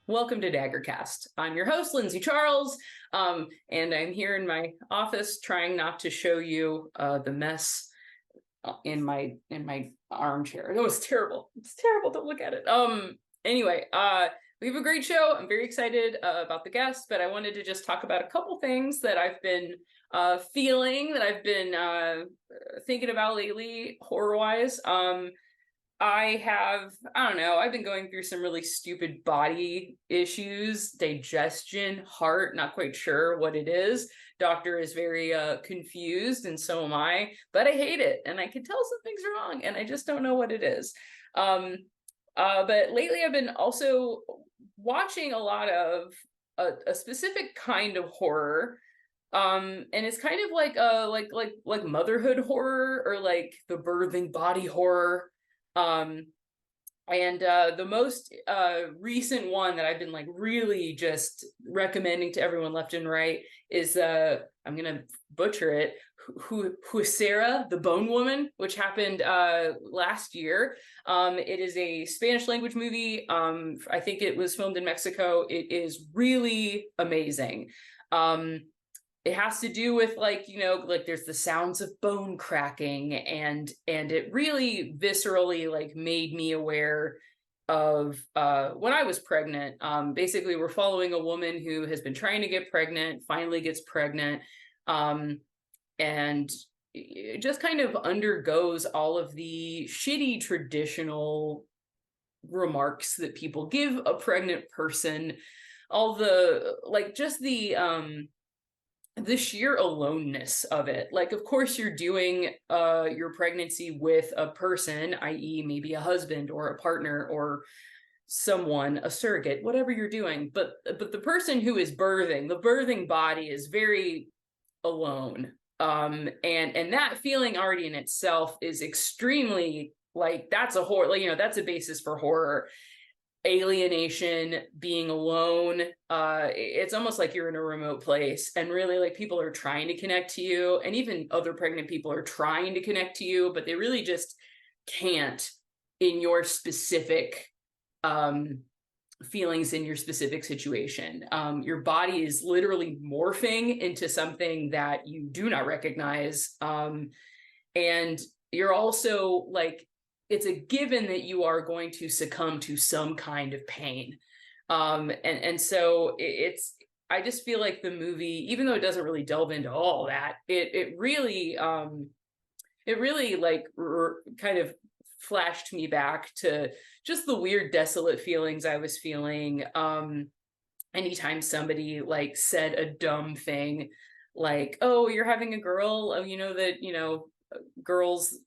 Welcome to Daggercast. I'm your host, Lindsay Charles, and I'm here in my office trying not to show you the mess in my armchair. It was terrible. It's terrible to look at it. Anyway, we have a great show. I'm very excited about the guests, but I wanted to just talk about a couple things that I've been feeling, that I've been thinking about lately, horror-wise. I don't know, I've been going through some really stupid body issues, digestion, heart, not quite sure what it is. Doctor is very confused, and so am I, but I hate it, and I can tell something's wrong, and I just don't know what it is. But lately I've been also watching a lot of a specific kind of horror. And it's kind of like like motherhood horror, or like the birthing body horror. um and the most recent one that I've been like really just recommending to everyone left and right is I'm gonna butcher it, Huesera, the Bone Woman, which happened last year. It is a Spanish language movie. I think it was filmed in Mexico. It is really amazing. It has to do with, like, you know, like there's the sounds of bone cracking, and it really viscerally like made me aware of when I was pregnant. Basically we're following a woman who has been trying to get pregnant, finally gets pregnant, and it just kind of undergoes all of the shitty traditional remarks that people give a pregnant person, all the like just the sheer aloneness of it. Like, of course you're doing your pregnancy with a person, i.e. maybe a husband or a partner or someone, a surrogate, whatever you're doing, but the person who is birthing, the birthing body, is very alone. And that feeling already in itself is extremely, like, that's a horror, like, you know, that's a basis for horror. Alienation, being alone. It's almost like you're in a remote place, and really, like, people are trying to connect to you, and even other pregnant people are trying to connect to you, but they really just can't in your specific feelings, in your specific situation. Your body is literally morphing into something that you do not recognize. And you're also like, it's a given that you are going to succumb to some kind of pain. And so it's, I just feel like the movie, even though it doesn't really delve into all that, it really like kind of flashed me back to just the weird, desolate feelings I was feeling anytime somebody like said a dumb thing, like, oh, you're having a girl, oh, you know that, you know, girls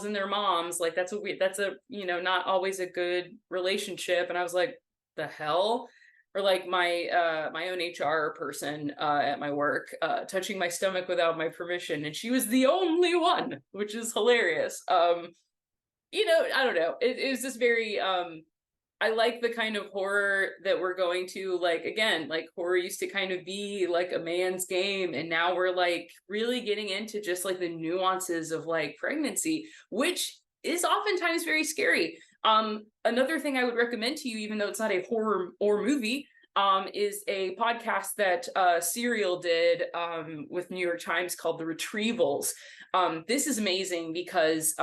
and their moms, like, that's a, you know, not always a good relationship. And I was like, the hell? Or like my own HR person at my work touching my stomach without my permission, and she was the only one, which is hilarious. You know, I don't know, it was just very I like the kind of horror that we're going to, like, again, like, horror used to kind of be like a man's game, and now we're like really getting into just like the nuances of like pregnancy, which is oftentimes very scary. Another thing I would recommend to you, even though it's not a horror or movie, is a podcast that Serial did with New York Times called The Retrievals. This is amazing because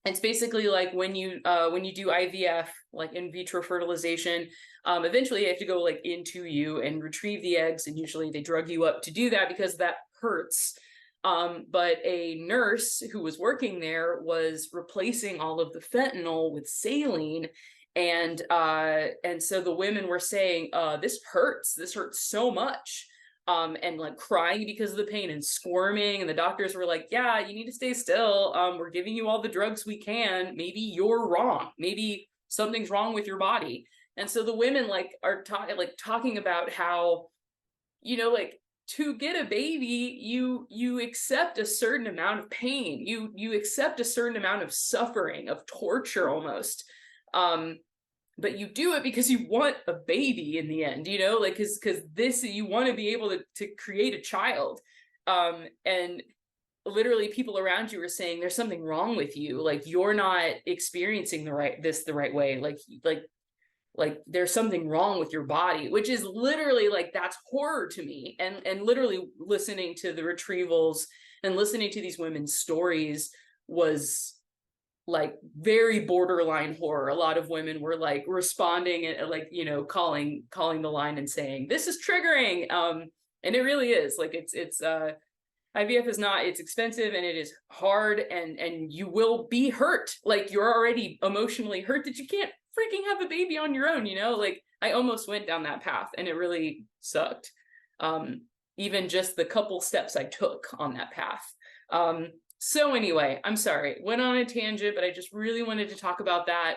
it's basically like when you do IVF, like in vitro fertilization, eventually you have to go like into you and retrieve the eggs, and usually they drug you up to do that because that hurts. But a nurse who was working there was replacing all of the fentanyl with saline, and so the women were saying, this hurts so much, and like crying because of the pain and squirming, and the doctors were like, yeah, you need to stay still, we're giving you all the drugs we can, maybe you're wrong, maybe something's wrong with your body. And so the women like are talking about how, you know, like, to get a baby, you accept a certain amount of pain, you accept a certain amount of suffering, of torture almost. But you do it because you want a baby in the end, you know, like, because this, you want to be able to create a child. And literally people around you are saying there's something wrong with you, like, you're not experiencing the right way, like like there's something wrong with your body, which is literally like, that's horror to me. And literally listening to the retrievals and listening to these women's stories was like very borderline horror. A lot of women were like responding and like, you know, calling the line and saying, this is triggering. And it really is. Like it's IVF is not, it's expensive and it is hard, and you will be hurt. Like you're already emotionally hurt that you can't freaking have a baby on your own, you know? Like I almost went down that path and it really sucked. Even just the couple steps I took on that path. So anyway, I'm sorry, went on a tangent, but I just really wanted to talk about that.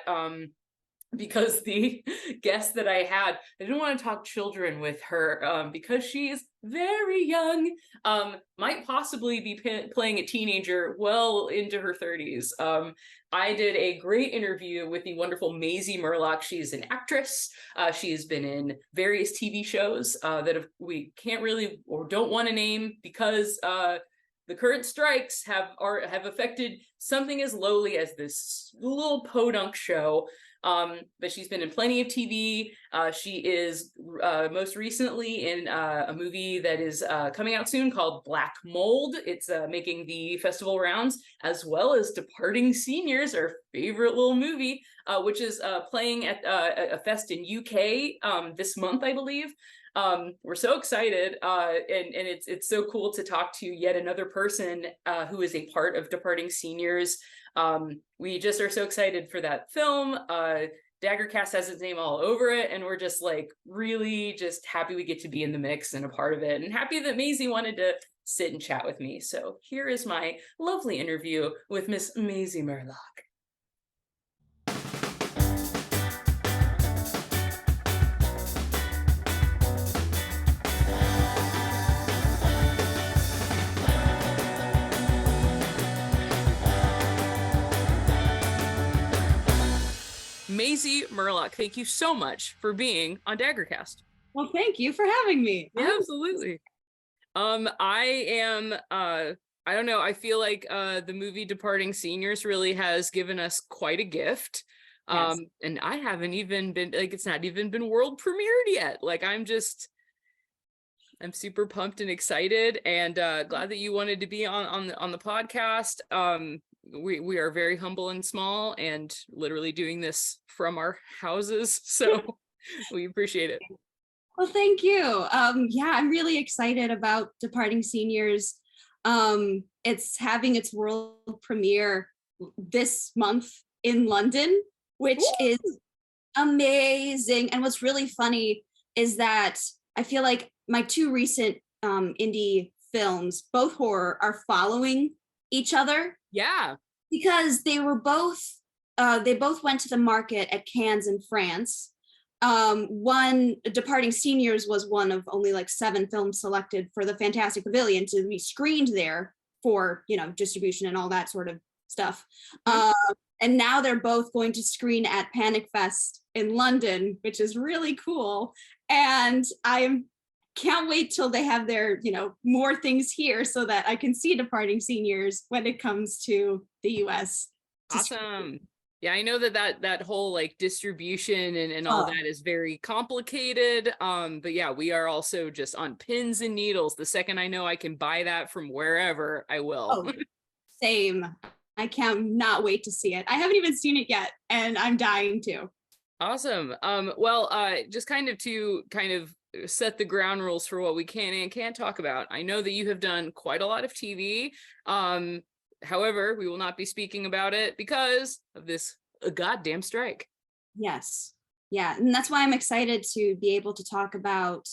Because the guest that I had, I didn't want to talk children with her because she's very young, might possibly be playing a teenager well into her 30s. I did a great interview with the wonderful Maisie Merlock. She's an actress. She has been in various TV shows we can't really or don't want to name because the current strikes have affected something as lowly as this little podunk show. But she's been in plenty of TV. She is most recently in a movie that is coming out soon called Black Mold. It's making the festival rounds, as well as Departing Seniors, our favorite little movie, which is playing at a fest in UK this month, I believe. We're so excited, and it's so cool to talk to yet another person who is a part of Departing Seniors. We just are so excited for that film. Daggercast has its name all over it, and we're just like really just happy we get to be in the mix and a part of it, and happy that Maisie wanted to sit and chat with me. So here is my lovely interview with Miss Maisie Merlock. Maisie Merlock, thank you so much for being on Daggercast. Well, thank you for having me. Yeah, absolutely. I am I don't know, I feel like the movie Departing Seniors really has given us quite a gift. Yes. And I haven't even been, like, it's not even been world premiered yet. Like I'm super pumped and excited, and glad that you wanted to be on the podcast. We are very humble and small and literally doing this from our houses, so we appreciate it. Well, thank you. Yeah, I'm really excited about Departing Seniors. It's having its world premiere this month in London, which is amazing. And what's really funny is that I feel like my two recent indie films, both horror, are following each other. Yeah. Because they both went to the market at Cannes in France. One, Departing Seniors, was one of only like 7 films selected for the Fantastic Pavilion to be screened there for, you know, distribution and all that sort of stuff. And now they're both going to screen at Panic Fest in London, which is really cool. And can't wait till they have their, you know, more things here so that I can see Departing Seniors when it comes to the US. Awesome. Yeah, I know that whole like distribution and all that is very complicated. But yeah, we are also just on pins and needles. The second I know I can buy that from wherever, I will. Oh, same. I cannot wait to see it. I haven't even seen it yet, and I'm dying to. Awesome. Well, just kind of set the ground rules for what we can and can't talk about. I know that you have done quite a lot of TV. However, we will not be speaking about it because of this goddamn strike. Yes. Yeah. And that's why I'm excited to be able to talk about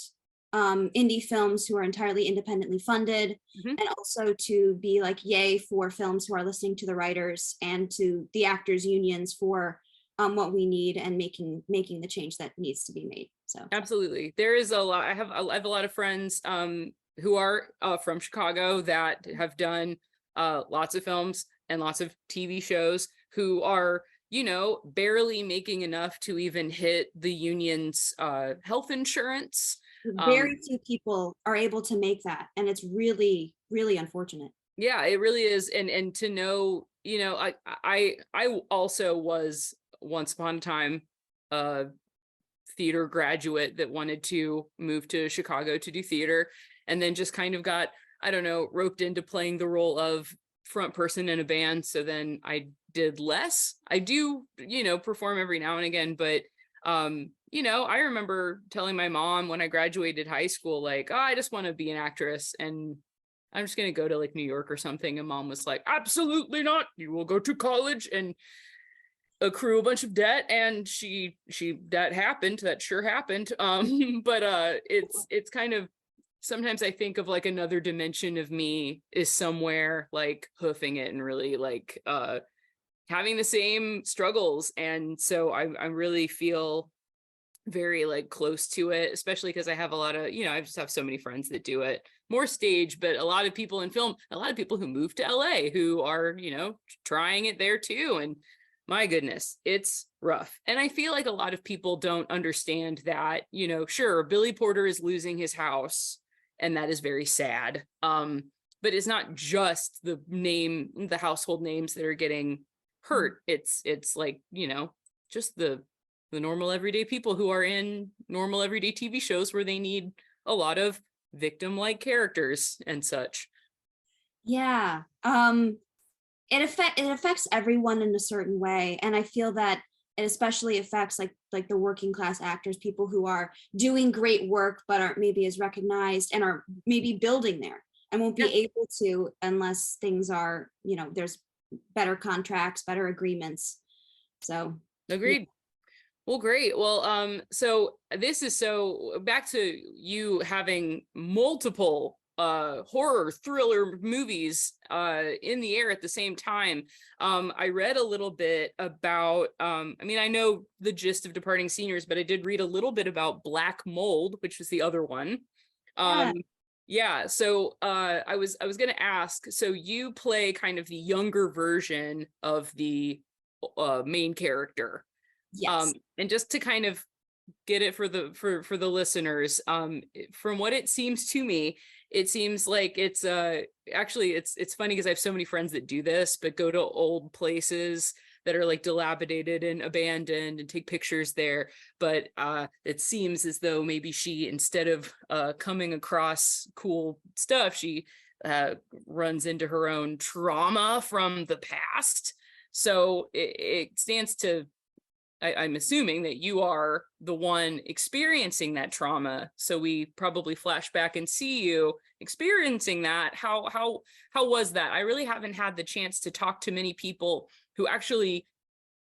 indie films who are entirely independently funded, and also to be like, yay for films who are listening to the writers and to the actors unions for what we need and making the change that needs to be made. So absolutely, there is a lot. I have a lot of friends who are from Chicago that have done lots of films and lots of TV shows who are, you know, barely making enough to even hit the union's health insurance. Very few people are able to make that, and it's really, really unfortunate. Yeah, it really is. And to know, you know, I also was once upon a time theater graduate that wanted to move to Chicago to do theater, and then just kind of got, I don't know, roped into playing the role of front person in a band. So then I did less. I do, perform every now and again, but I remember telling my mom when I graduated high school, like, oh, I just want to be an actress and I'm just going to go to like New York or something. And mom was like, absolutely not. You will go to college and accrue a bunch of debt. And that sure happened. But it's kind of, sometimes I think of like another dimension of me is somewhere like hoofing it and really like having the same struggles. And so I really feel very like close to it, especially because I have a lot of, I just have so many friends that do it more stage, but a lot of people in film, a lot of people who move to LA who are, trying it there too. And my goodness, it's rough. And I feel like a lot of people don't understand that, sure, Billy Porter is losing his house and that is very sad. But it's not just the household names that are getting hurt. It's like, just the normal everyday people who are in normal everyday TV shows where they need a lot of victim-like characters and such. Yeah. It affects everyone in a certain way. And I feel that it especially affects like the working class actors, people who are doing great work, but aren't maybe as recognized and are maybe building there and won't be able to unless things are, there's better contracts, better agreements. So agreed. Yeah. Well, great. Well, so this is back to you having multiple horror thriller movies in the air at the same time. I read a little bit about, I know the gist of Departing Seniors, but I did read a little bit about Black Mold, which was the other one. Yeah. So I was going to ask, so you play kind of the younger version of the main character. Yes. And just to kind of get it for the listeners, from what it seems to me, it seems like it's actually it's funny because I have so many friends that do this, but go to old places that are like dilapidated and abandoned and take pictures there. But it seems as though maybe she, instead of coming across cool stuff, she runs into her own trauma from the past. So it stands to, I'm assuming that you are the one experiencing that trauma. So we probably flash back and see you experiencing that. How was that? I really haven't had the chance to talk to many people who actually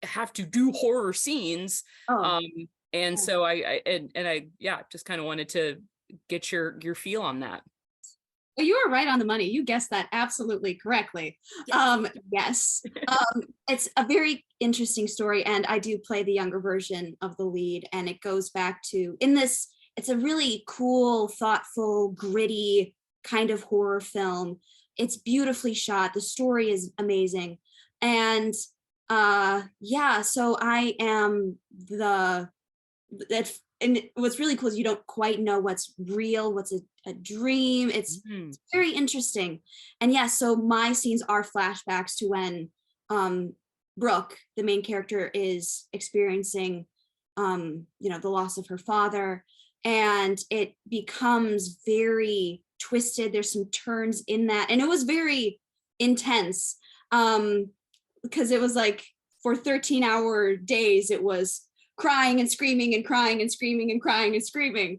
have to do horror scenes. And so I just kind of wanted to get your feel on that. Well, you were right on the money. You guessed that absolutely correctly. Yes. It's a very interesting story, and I do play the younger version of the lead, and it goes back to, it's a really cool, thoughtful, gritty kind of horror film. It's beautifully shot. The story is amazing. And so I am and what's really cool is you don't quite know what's real, what's a dream. It's very interesting. And so my scenes are flashbacks to when Brooke, the main character, is experiencing the loss of her father, and it becomes very twisted. There's some turns in that, and it was very intense because it was like for 13-hour days it was crying and screaming and crying and screaming and crying and screaming,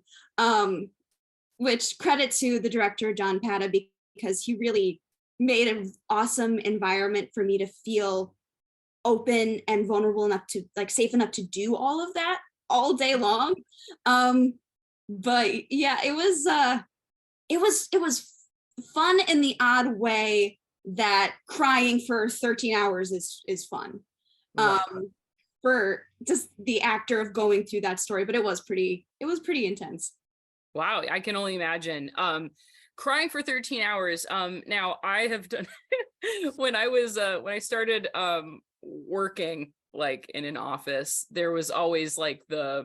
which credit to the director, John Pata, because he really made an awesome environment for me to feel open and vulnerable enough to, like, safe enough to do all of that all day long. But yeah, it was fun in the odd way that crying for 13 hours is fun. Wow. For just the actor of going through that story, but it was pretty intense. Wow, I can only imagine. Crying for 13 hours. Now I have done when I started working like in an office, there was always like I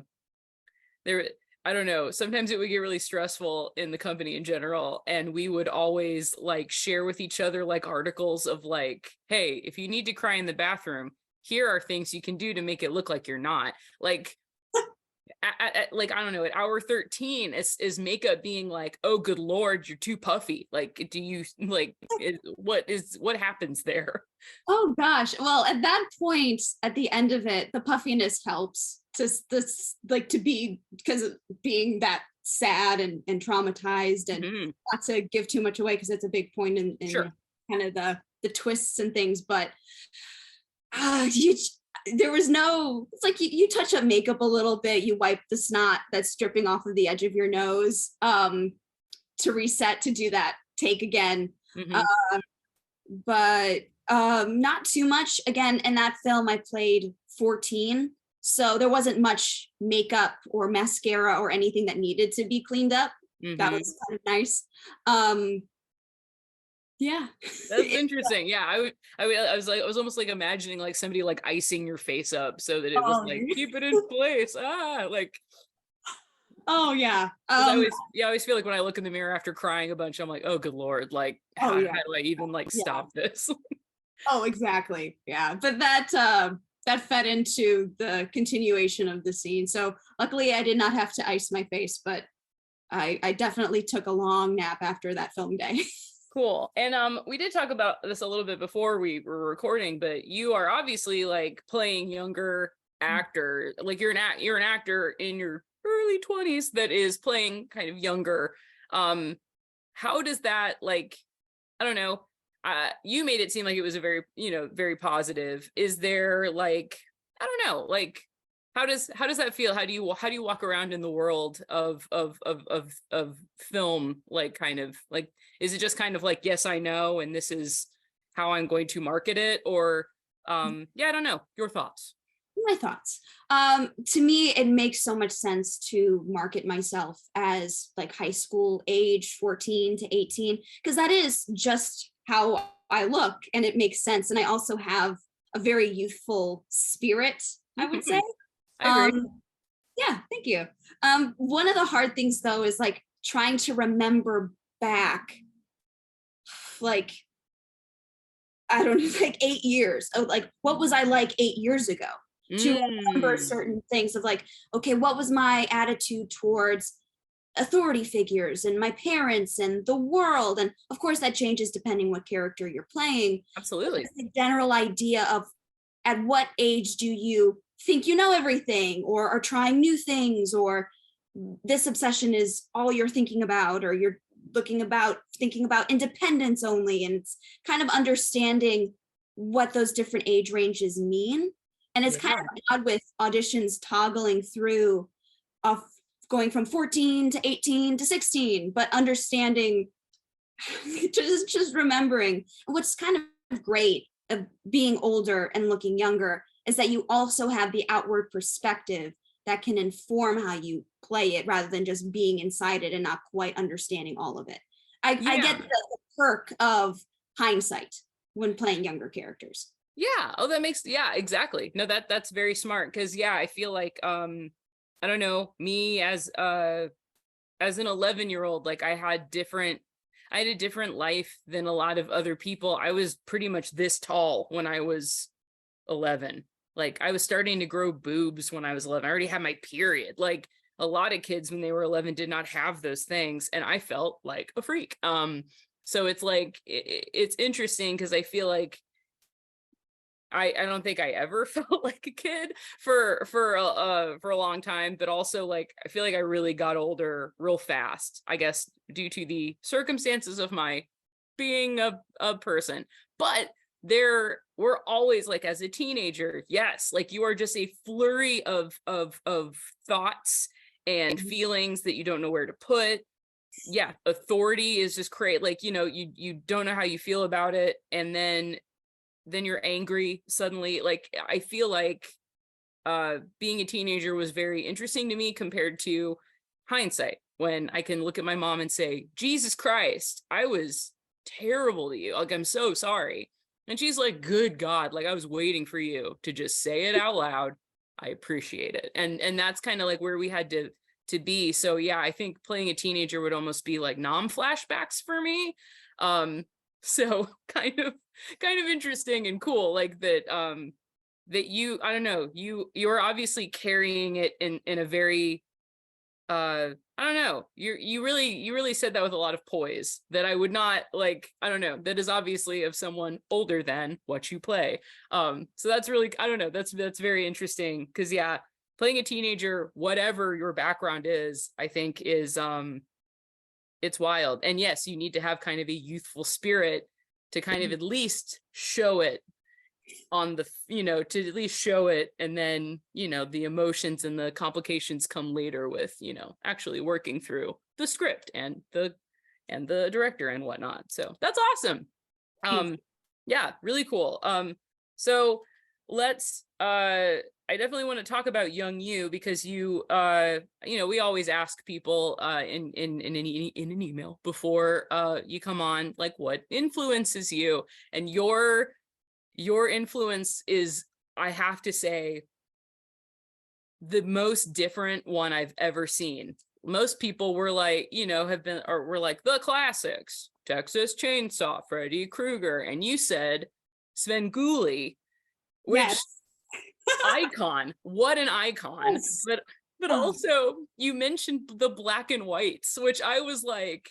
don't know, sometimes it would get really stressful in the company in general, and we would always like share with each other like articles of like, hey, if you need to cry in the bathroom, here are things you can do to make it look like you're not. Like, like, I don't know, at hour 13 is makeup being like, oh good lord, you're too puffy. Like, do you like what happens there? Oh gosh. Well, at that point, at the end of it, the puffiness helps to this like to be because of being that sad and traumatized and Mm-hmm. not to give too much away because it's a big point in Sure. kind of the twists and things. But you there was no it's like you touch up makeup a little bit, you wipe the snot that's dripping off of the edge of your nose to reset to do that take again. Mm-hmm. uh, but not too much. Again, in that film I played 14, so there wasn't much makeup or mascara or anything that needed to be cleaned up. That Mm-hmm. was kind of nice. um yeah. That's interesting. Yeah, I was almost like imagining like somebody like icing your face up so that it was Oh, like keep it in place. Like, oh yeah. because I always feel like when I look in the mirror after crying a bunch, I'm like, oh good lord, like Oh how yeah. do I even like Yeah. stop this? Oh, exactly. Yeah. But that fed into the continuation of the scene. So luckily I did not have to ice my face, but I definitely took a long nap after that film day. Cool. And we did talk about this a little bit before we were recording, but you are obviously like playing younger actor. Like you're an actor in your early 20s that is playing kind of younger. Um how does that like I don't know. You made it seem like it was a very, very positive. Is there like, I don't know, like how does that feel? How do you walk around in the world of film, like kind of like, is it just kind of like, yes, I know, and this is how I'm going to market it? Or yeah, I don't know. Your thoughts. My thoughts. To me, it makes so much sense to market myself as like high school age, 14 to 18, because that is just how I look and it makes sense. And I also have a very youthful spirit, I would say. I agree. Um, yeah, thank you. One of the hard things though is like trying to remember back, like, I don't know, like 8 years of like, what was I like 8 years ago? To remember certain things of like, okay, what was my attitude towards authority figures and my parents and the world? And of course, that changes depending what character you're playing. Absolutely. The general idea of at what age do you think you know everything or are trying new things, or this obsession is all you're thinking about, or you're thinking about independence only. And it's kind of understanding what those different age ranges mean. And it's kind of odd with auditions toggling through of going from 14 to 18 to 16, but understanding, just remembering. What's kind of great of being older and looking younger is that you also have the outward perspective that can inform how you play it rather than just being inside it and not quite understanding all of it. I get the perk of hindsight when playing younger characters. Yeah. Oh, that makes, yeah, exactly. No, that's very smart. Cause yeah, I feel like, I don't know, me as an 11-year-old, like I had a different life than a lot of other people. I was pretty much this tall when I was 11. Like I was starting to grow boobs when I was 11. I already had my period. Like a lot of kids when they were 11 did not have those things. And I felt like a freak. So it's like, it's interesting because I feel like, I don't think I ever felt like a kid for a long time, but also like I feel like I really got older real fast, I guess due to the circumstances of my being a person. But there were always like as a teenager, yes, like you are just a flurry of thoughts and feelings that you don't know where to put. Yeah, authority is just great. Like, you don't know how you feel about it, and then you're angry suddenly. Like I feel like being a teenager was very interesting to me compared to hindsight, when I can look at my mom and say, Jesus Christ, I was terrible to you, like I'm so sorry. And she's like, good God, like I was waiting for you to just say it out loud. I appreciate it. And that's kind of like where we had to be. So yeah, I think playing a teenager would almost be like flashbacks for me. So kind of interesting and cool, like that. that you, I don't know, you're obviously carrying it in a very I don't know, you really said that with a lot of poise that I would not like, I don't know, that is obviously of someone older than what you play. So that's really, I don't know, that's very interesting, because yeah, playing a teenager, whatever your background is, I think is it's wild. And yes, you need to have kind of a youthful spirit to kind of at least show it on the, to at least show it, and then the emotions and the complications come later with actually working through the script and the director and whatnot. So that's awesome. Yeah, really cool. So let's I definitely want to talk about young you, because you we always ask people in an email before you come on, like, what influences you, and your influence is, I have to say, the most different one I've ever seen. Most people were like, were like the classics, Texas Chainsaw, Freddy Krueger, and you said Svengoolie, which Yes. icon, what an icon. Yes. But also you mentioned the black and whites, which I was like,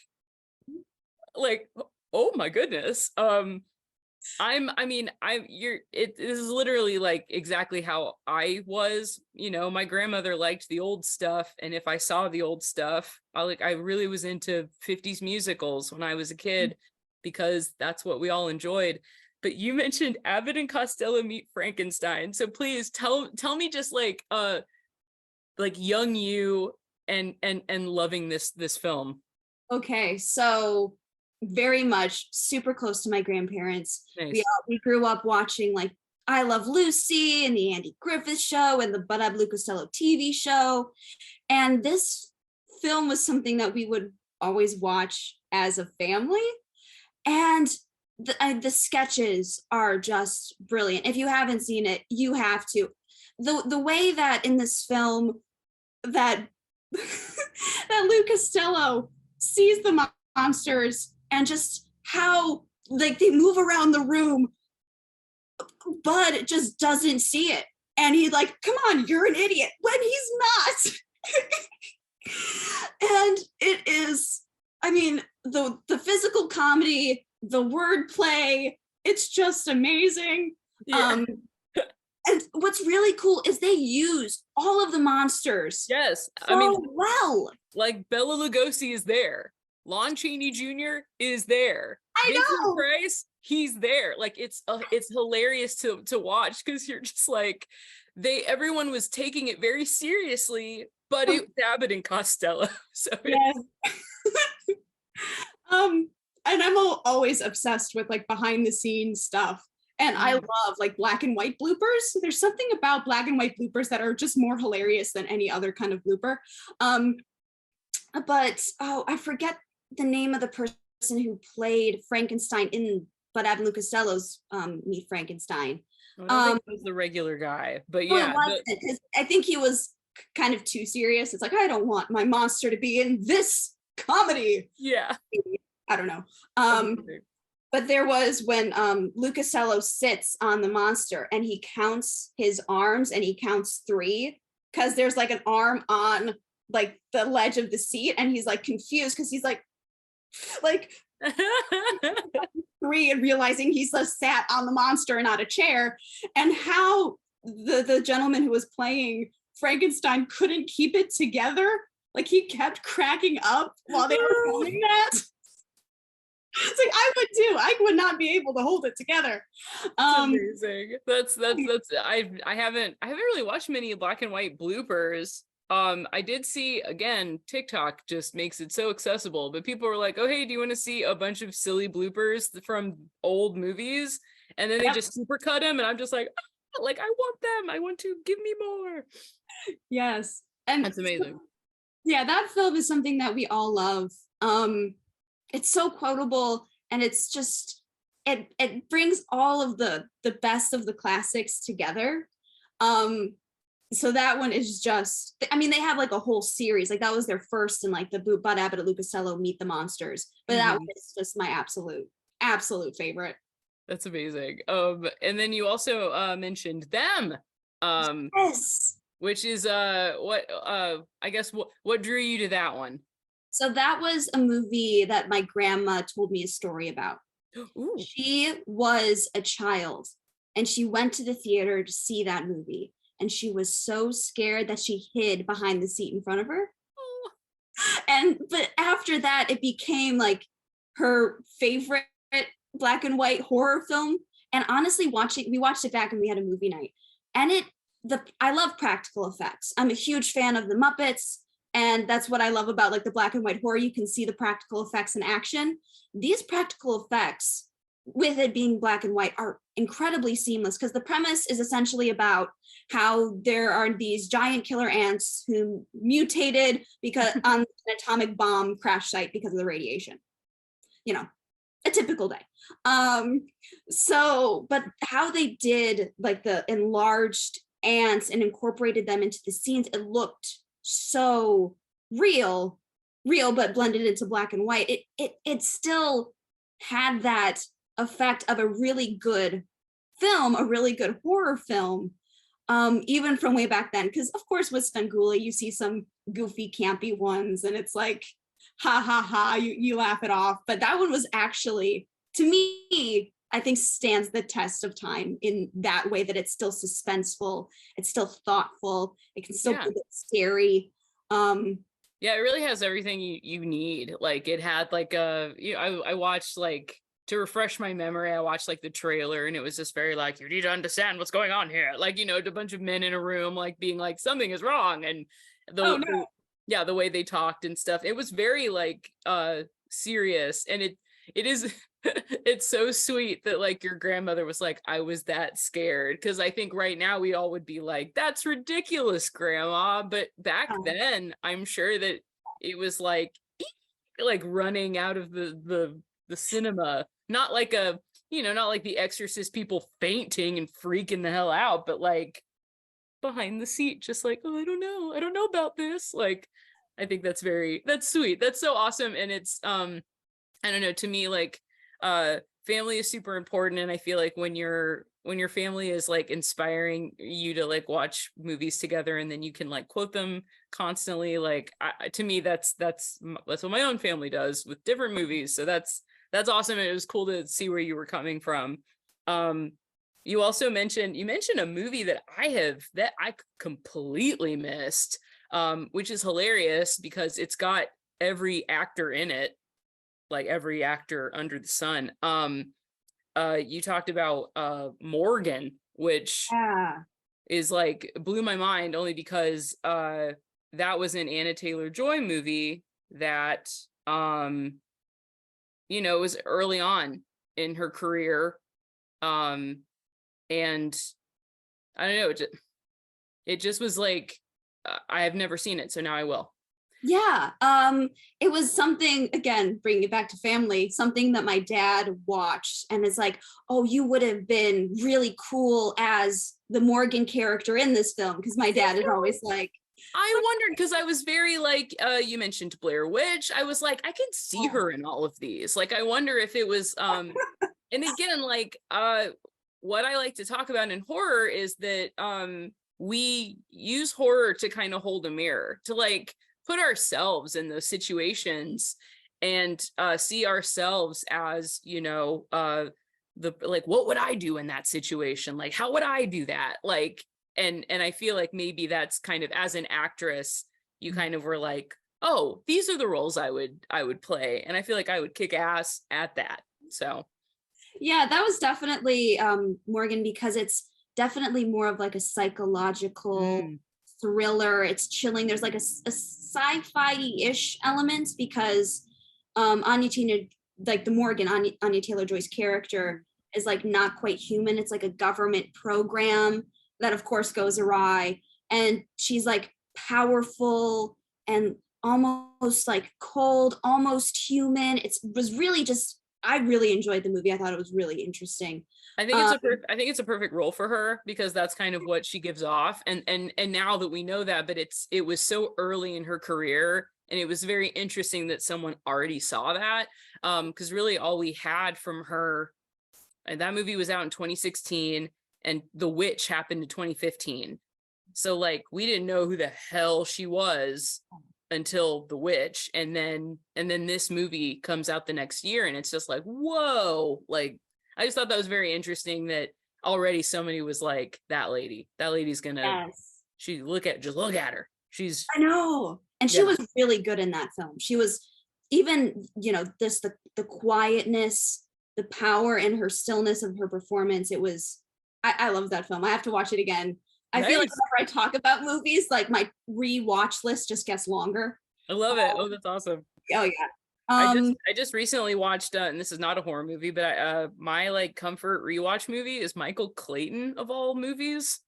oh my goodness. This is literally like exactly how I was. My grandmother liked the old stuff, and if I saw the old stuff, I really was into 50s musicals when I was a kid, because that's what we all enjoyed. But you mentioned Abbott and Costello Meet Frankenstein, so please tell me just like young you and loving this film. Okay, so very much super close to my grandparents. Nice. We grew up watching like I Love Lucy and the Andy Griffith Show and the Bud Abbott Costello TV show. And this film was something that we would always watch as a family. And the sketches are just brilliant. If you haven't seen it, you have to. The way that in this film that that Lou Costello sees the monsters, and just how like they move around the room, Bud just doesn't see it, and he's like, come on, you're an idiot, when he's not. And it is, I mean, the physical comedy, the wordplay, it's just amazing. Yeah. And what's really cool is they use all of the monsters. Yes, so well. Like Bela Lugosi is there, Lon Chaney Jr. is there, Vincent Price, he's there. Like it's hilarious to watch, because you're just like, everyone was taking it very seriously, but it was Abbott and Costello. So yes. And I'm always obsessed with like behind the scenes stuff. And I love like black and white bloopers. There's something about black and white bloopers that are just more hilarious than any other kind of blooper. But I forget the name of the person who played Frankenstein in Bud Abbott Costello's Meet Frankenstein. I think it was the regular guy, but yeah. I think he was kind of too serious. It's like, I don't want my monster to be in this comedy. Yeah. I don't know. But there was when Lou Costello sits on the monster and he counts his arms, and he counts 3, because there's like an arm on like the ledge of the seat, and he's like confused because he's like 3, and realizing he's just sat on the monster and not a chair, and how the gentleman who was playing Frankenstein couldn't keep it together. Like he kept cracking up while they were filming that. It's like I would not be able to hold it together. Amazing. That's I haven't really watched many black and white bloopers. I did see, again, TikTok just makes it so accessible, but people were like, oh hey, do you want to see a bunch of silly bloopers from old movies? And then they just supercut them, and I'm just like, oh, like, I want them, I want to, give me more. Yes. And that's amazing. Yeah, that film is something that we all love. It's so quotable, and it's just it brings all of the best of the classics together. So that one is just, I mean, they have like a whole series, like that was their first, in like the Bud Abbott and Lou Costello Meet the Monsters, but that one is just my absolute favorite. That's amazing. And then you also mentioned Them, um, Yes. which is what I guess what drew you to that one? So that was a movie that my grandma told me a story about. Ooh. She was a child and she went to the theater to see that movie. And she was so scared that she hid behind the seat in front of her. Oh. But after that, it became like her favorite black and white horror film. And honestly, we watched it back and we had a movie night. And I love practical effects. I'm a huge fan of the Muppets. And that's what I love about like the black and white horror. You can see the practical effects in action. These practical effects, with it being black and white, are incredibly seamless because the premise is essentially about how there are these giant killer ants who mutated because on an atomic bomb crash site because of the radiation. You know, a typical day. But how they did like the enlarged ants and incorporated them into the scenes, it looked so real, but blended into black and white. It still had that effect of a really good film, a really good horror film, even from way back then. Because of course with Svengoolie, you see some goofy, campy ones, and it's like, ha ha ha, you laugh it off. But that one was actually, to me, I think stands the test of time in that way, that it's still suspenseful, it's still thoughtful, it can still be scary. Yeah, it really has everything you need. Like it had like I watched like, to refresh my memory, I watched like the trailer and it was just very like, you need to understand what's going on here. Like, a bunch of men in a room like being like something is wrong, and the way they talked and stuff. It was very like serious, and it is it's so sweet that like your grandmother was like, I was that scared, because I think right now we all would be like, that's ridiculous, grandma, but back then I'm sure that it was like running out of the cinema, not like not like The Exorcist people fainting and freaking the hell out, but like behind the seat, just like, oh, I don't know about this. Like, I think that's sweet, that's so awesome. And it's I don't know, to me, like family is super important, and I feel like when your family is like inspiring you to like watch movies together and then you can like quote them constantly, like to me that's what my own family does with different movies. So that's awesome, and it was cool to see where you were coming from. You also mentioned a movie that I completely missed, which is hilarious because it's got every actor in it, like every actor under the sun. You talked about Morgan, which is like blew my mind, only because that was an Anna Taylor-Joy movie that was early on in her career, and I don't know, it just was like, I have never seen it, so now I will. Yeah, it was something, again, bringing it back to family, something that my dad watched and is like, oh, you would have been really cool as the Morgan character in this film, because my dad is always like, I wondered, because I was very like, you mentioned Blair Witch, I was like, I can see her in all of these. Like, I wonder if it was and again, like what I like to talk about in horror is that we use horror to kind of hold a mirror, to like put ourselves in those situations and see ourselves as, what would I do in that situation? Like, how would I do that? Like, and I feel like maybe that's kind of, as an actress, you kind of were like, oh, these are the roles I would play. And I feel like I would kick ass at that. So yeah, that was definitely Morgan, because it's definitely more of like a psychological thriller. It's chilling. There's like a sci-fi-ish element, because Anya Taylor, like the Morgan, Anya Taylor-Joy's character is like not quite human. It's like a government program that of course goes awry, and she's like powerful and almost like cold, almost human. It was really just, I really enjoyed the movie. I thought it was really interesting. I think it's a perfect role for her, because that's kind of what she gives off. And now that we know that, but it was so early in her career, and it was very interesting that someone already saw that, because really all we had from her and that movie was out in 2016, and The Witch happened in 2015. So like we didn't know who the hell she was until The Witch, and then this movie comes out the next year, and it's just like, whoa. Like I just thought that was very interesting that already somebody was like, that lady's gonna, she just look at her, she's, I know. And she was really good in that film. She was, even, you know, this the quietness, the power in her stillness of her performance. It was, I love that film. I have to watch it again. I feel like whenever I talk about movies, like my rewatch list just gets longer. I love it. Oh, that's awesome. Oh yeah. I just recently watched, and this is not a horror movie, but my like comfort rewatch movie is Michael Clayton of all movies.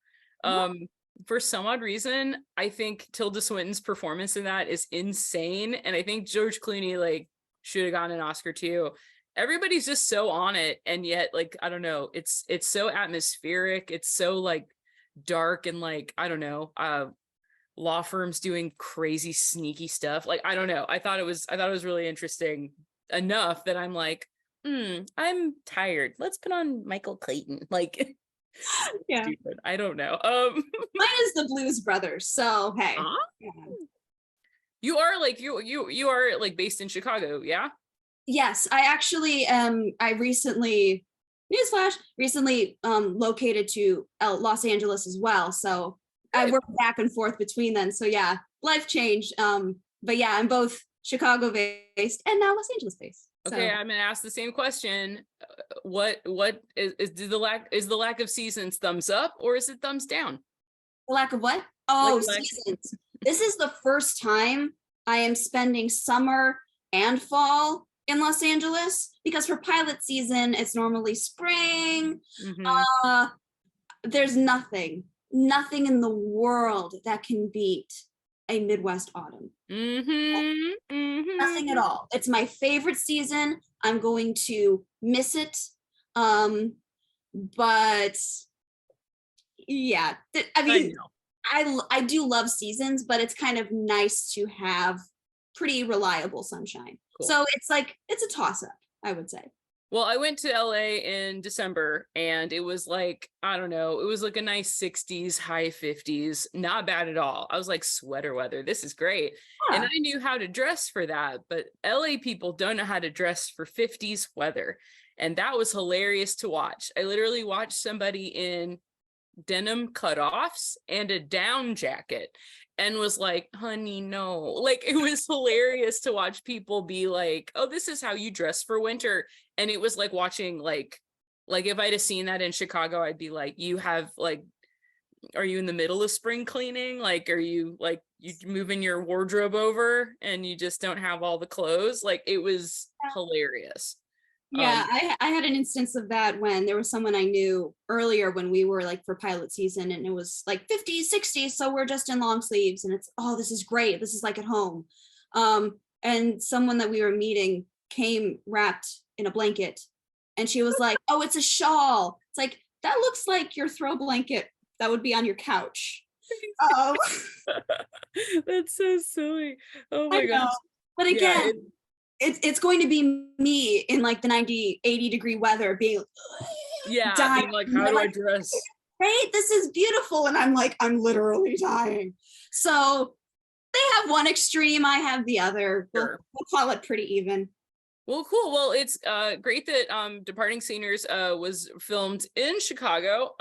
For some odd reason, I think Tilda Swinton's performance in that is insane, and I think George Clooney like should have gotten an Oscar too. Everybody's just so on it, and yet like I don't know, it's so atmospheric. It's so like dark and like I don't know, law firms doing crazy sneaky stuff. Like I don't know. I thought it was really interesting enough that I'm like, I'm tired. Let's put on Michael Clayton. Like yeah. Stupid. I don't know. Mine is the Blues Brothers. So hey. Yeah. You are like you are like based in Chicago, yeah? Yes, I actually I recently located to Los Angeles as well. So I work back and forth between them. So yeah, life changed. But yeah, I'm both Chicago based and now Los Angeles based. So. Okay, I'm gonna ask the same question. What is the lack of seasons thumbs up or is it thumbs down? The lack of what? Oh, seasons. This is the first time I am spending summer and fall in Los Angeles, because for pilot season, it's normally spring. Mm-hmm. There's nothing in the world that can beat a Midwest autumn. Mm-hmm. Mm-hmm. Nothing at all. It's my favorite season. I'm going to miss it. But yeah, I mean, I do love seasons, but it's kind of nice to have pretty reliable sunshine. Cool. So it's like, it's a toss-up, I would say. Well, I went to LA in December and it was like, I don't know, it was like a nice 60s, high 50s, not bad at all. I was like, sweater weather, this is great. Yeah. And I knew how to dress for that, but LA people don't know how to dress for 50s weather. And that was hilarious to watch. I literally watched somebody in denim cutoffs and a down jacket and was like, honey, no. Like, it was hilarious to watch people be like, oh, this is how you dress for winter. And it was like watching, like if I'd have seen that in Chicago, I'd be like, you have like, are you in the middle of spring cleaning? Like, are you like, you moving your wardrobe over and you just don't have all the clothes? Like, it was hilarious. Yeah, I had an instance of that when there was someone I knew earlier when we were like for pilot season and it was like 50s, 60s. So we're just in long sleeves and it's, oh, this is great. This is like at home. And someone that we were meeting came wrapped in a blanket and she was like, oh, it's a shawl. It's like, that looks like your throw blanket that would be on your couch. That's so silly. Oh my gosh. But again, it's going to be me in like the 80 degree weather being dying. Being like, how do I dress? Right, this is beautiful. And I'm like, I'm literally dying. So they have one extreme, I have the other. Sure. We'll call it pretty even. Well, cool. Well, it's great that Departing Seniors was filmed in Chicago.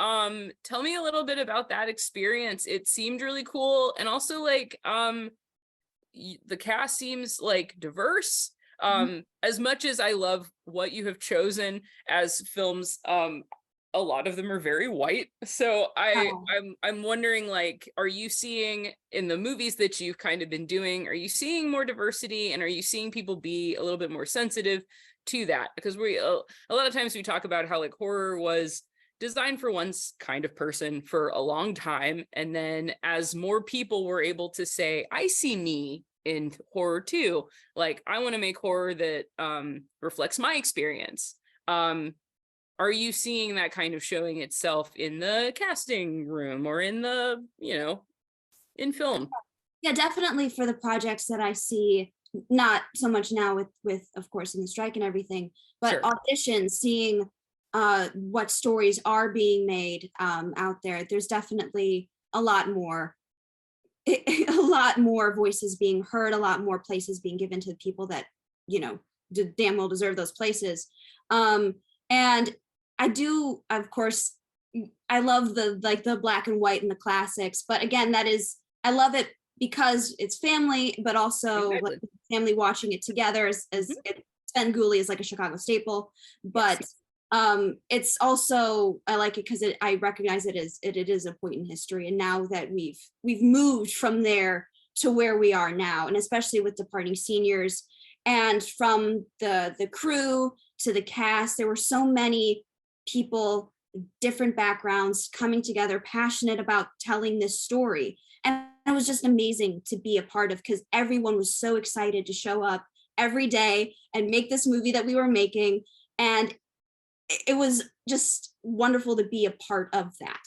Tell me a little bit about that experience. It seemed really cool. And also like the cast seems like diverse. As much as I love what you have chosen as films, a lot of them are very white. So I'm wondering, like, are you seeing in the movies that you've kind of been doing, are you seeing more diversity and are you seeing people be a little bit more sensitive to that? Because a lot of times we talk about how like horror was designed for one kind of person for a long time. And then as more people were able to say, I see me in horror too, like I want to make horror that reflects my experience. Are you seeing that kind of showing itself in the casting room or in the, in film? Yeah, definitely for the projects that I see, not so much now with of course in the strike and everything, but sure. Auditions, seeing what stories are being made out there. There's definitely a lot more voices being heard, a lot more places being given to people that, you know, damn well deserve those places. And I do, of course, I love the black and white and the classics, but again, I love it because it's family, but also Exactly. like family watching it together as Svengoolie is like a Chicago staple, but Yes. it's also, I like it because I recognize it is a point in history, and now that we've moved from there to where we are now, and especially with departing seniors, and from the crew to the cast, there were so many people, different backgrounds coming together, passionate about telling this story, and it was just amazing to be a part of, because everyone was so excited to show up every day and make this movie that we were making, and it was just wonderful to be a part of that.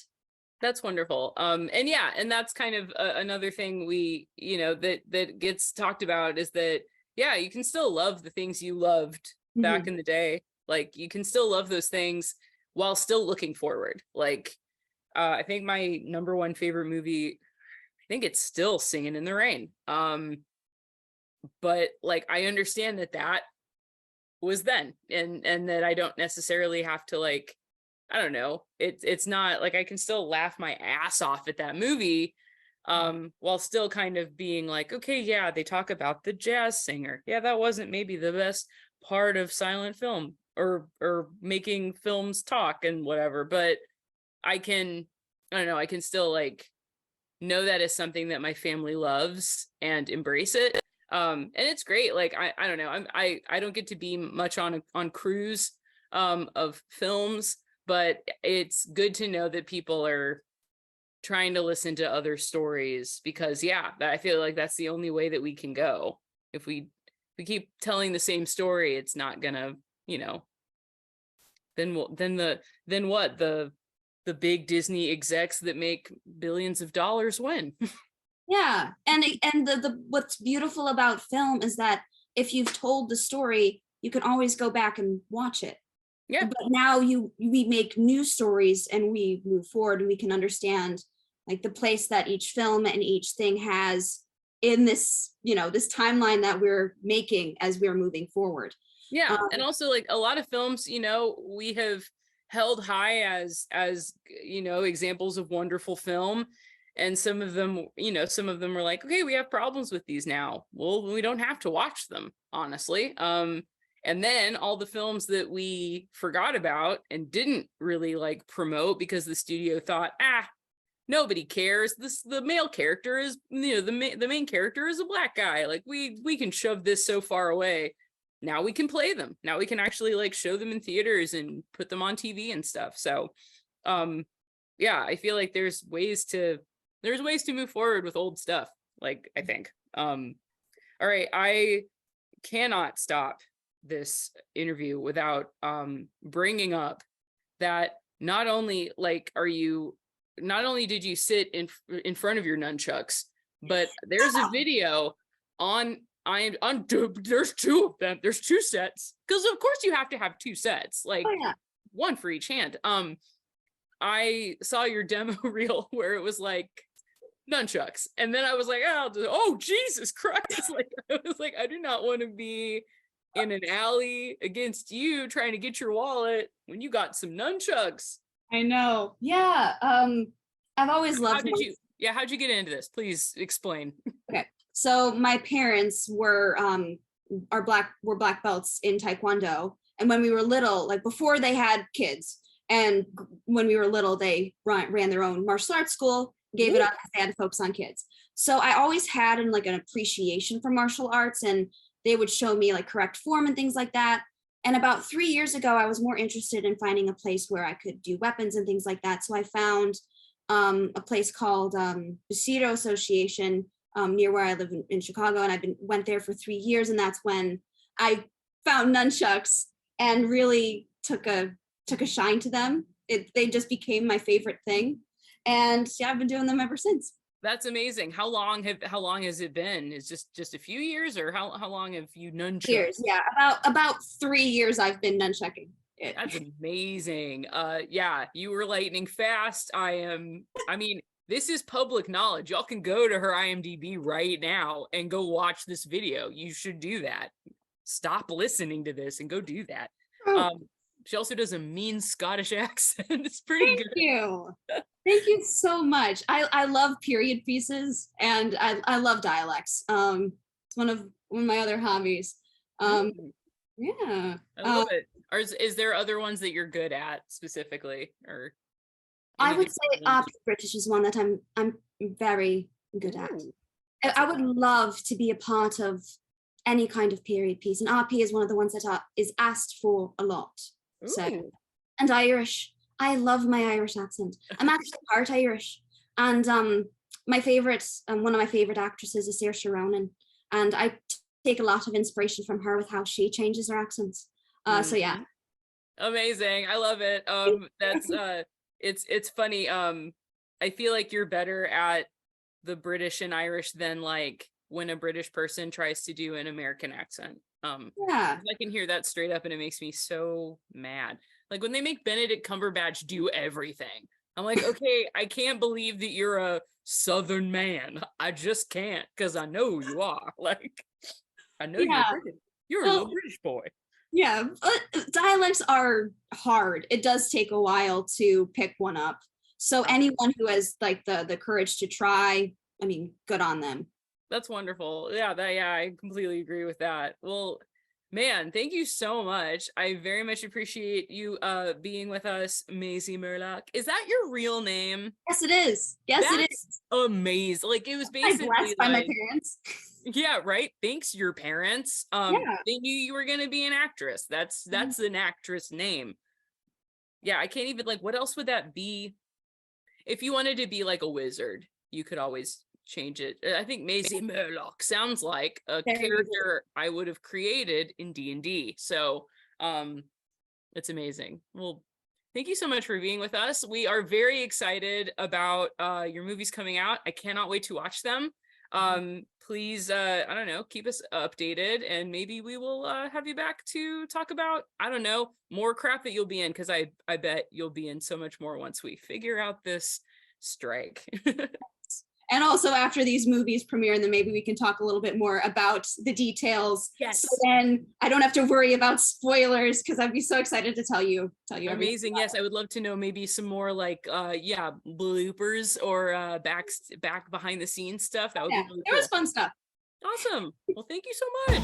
That's wonderful. And yeah, and that's kind of another thing we, you know, that gets talked about is that, yeah, you can still love the things you loved back in the day. Like, you can still love those things while still looking forward. Like, I think my number one favorite movie, I think it's still Singing in the Rain. But like, I understand that was then, and that I don't necessarily have to, like, I don't know, it's not like I can still laugh my ass off at that movie, while still kind of being like, okay, yeah, they talk about the jazz singer. Yeah, that wasn't maybe the best part of silent film or making films talk and whatever, but I don't know, I can still like know that is something that my family loves and embrace it. And it's great. Like, I don't know, I don't get to be much on crews of films, but it's good to know that people are trying to listen to other stories, because yeah, I feel like that's the only way that we can go. If we keep telling the same story, it's not gonna, you know, then what, the big Disney execs that make billions of dollars win. Yeah, and the what's beautiful about film is that if you've told the story, you can always go back and watch it. Yeah. But now we make new stories and we move forward, and we can understand like the place that each film and each thing has in this, you know, this timeline that we're making as we're moving forward. Yeah, and also like a lot of films, you know, we have held high as you know, examples of wonderful film, and some of them, you know, some of them are like, okay, we have problems with these now. Well, we don't have to watch them, honestly. And then all the films that we forgot about and didn't really like promote because the studio thought, nobody cares. The male character is, you know, the main character is a black guy. Like, we can shove this so far away. Now we can play them. Now we can actually like show them in theaters and put them on TV and stuff. So, yeah, I feel like there's ways to move forward with old stuff. Like, I think. All right, I cannot stop this interview without bringing up that not only did you sit in front of your nunchucks, but there's a video on there's two of them. There's two sets, because of course you have to have two sets, like one for each hand. I saw your demo reel where it was like nunchucks, and then I was like, oh Jesus Christ. Like, I was like, I do not want to be in an alley against you trying to get your wallet when you got some nunchucks. I know. Yeah. I've always loved. How'd you get into this? Please explain. Okay. So my parents were black belts in Taekwondo. And when we were little, like before they had kids, and when we were little, they ran their own martial arts school, gave it up because they had to focus on kids. So I always had an appreciation for martial arts, and they would show me like correct form and things like that. And about 3 years ago, I was more interested in finding a place where I could do weapons and things like that. So I found a place called Bushido Association near where I live in Chicago, and went there for 3 years, and that's when I found nunchucks and really took a shine to them. They just became my favorite thing, and yeah, I've been doing them ever since. That's amazing. How long has it been? Is just a few years, or how long have you nunchucked? Years, yeah, about 3 years I've been nunchucking. That's amazing. Yeah, you were lightning fast. I mean, this is public knowledge. Y'all can go to her IMDb right now and go watch this video. You should do that. Stop listening to this and go do that. She also does a mean Scottish accent. It's pretty good. Thank you. Thank you so much. I love period pieces and I love dialects. It's one of my other hobbies. Yeah. I love it. Or is there other ones that you're good at specifically, or? I would say British is one that I'm very good at. I would love to be a part of any kind of period piece, and RP is one of the ones that is asked for a lot. So, and Irish. I love my Irish accent. I'm actually part Irish, and my favorite, one of my favorite actresses is Saoirse Ronan, and I take a lot of inspiration from her with how she changes her accents. So yeah. Amazing. I love it. That's it's funny. I feel like you're better at the British and Irish than like when a British person tries to do an American accent. Yeah, I can hear that straight up and it makes me so mad. Like when they make Benedict Cumberbatch do everything, I'm like, okay, I can't believe that you're a Southern man. I just can't, because I know you are. Like, I know you're British. You're a little British boy. Yeah, dialects are hard. It does take a while to pick one up. So anyone who has like the courage to try, I mean, good on them. That's wonderful. Yeah, I completely agree with that. Well, man, thank you so much. I very much appreciate you being with us, Maisie Merlock. Is that your real name? Yes, it is. Yes, it is. Amazing. Like it was basically blessed by my parents. Yeah, right. Thanks, your parents. They knew you were gonna be an actress. That's an actress name. Yeah, I can't even like what else would that be? If you wanted to be like a wizard, you could always change it. I think Maisie Merlock sounds like a character I would have created in D&D. So it's amazing. Well, thank you so much for being with us. We are very excited about your movies coming out. I cannot wait to watch them. Please I don't know, keep us updated, and maybe we will have you back to talk about, I don't know, more crap that you'll be in, because I bet you'll be in so much more once we figure out this strike. And also after these movies premiere, and then maybe we can talk a little bit more about the details. Yes. So then I don't have to worry about spoilers, because I'd be so excited to tell you. Amazing. Yes, I would love to know maybe some more like bloopers or back behind the scenes stuff. That would be really cool. There was fun stuff. Awesome. Well, thank you so much.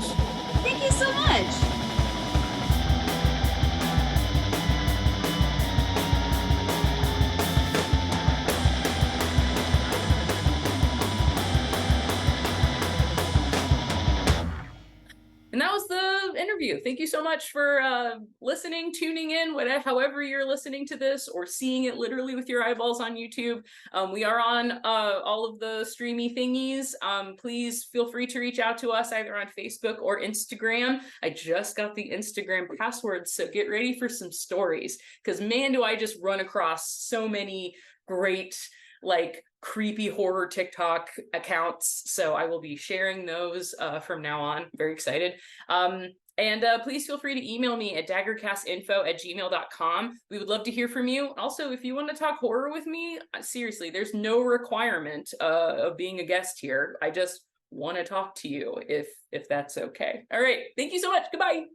Thank you so much. And that was the interview. Thank you so much for listening, tuning in, whatever, however you're listening to this, or seeing it literally with your eyeballs on YouTube. We are on all of the streamy thingies. Please feel free to reach out to us either on Facebook or Instagram. I just got the Instagram password, so get ready for some stories, because man, do I just run across so many great, like, creepy horror TikTok accounts. So I will be sharing those from now on. Very excited. And please feel free to email me at daggercastinfo@gmail.com. We would love to hear from you. Also, if you want to talk horror with me, seriously, there's no requirement of being a guest here. I just want to talk to you if that's okay. All right. Thank you so much. Goodbye.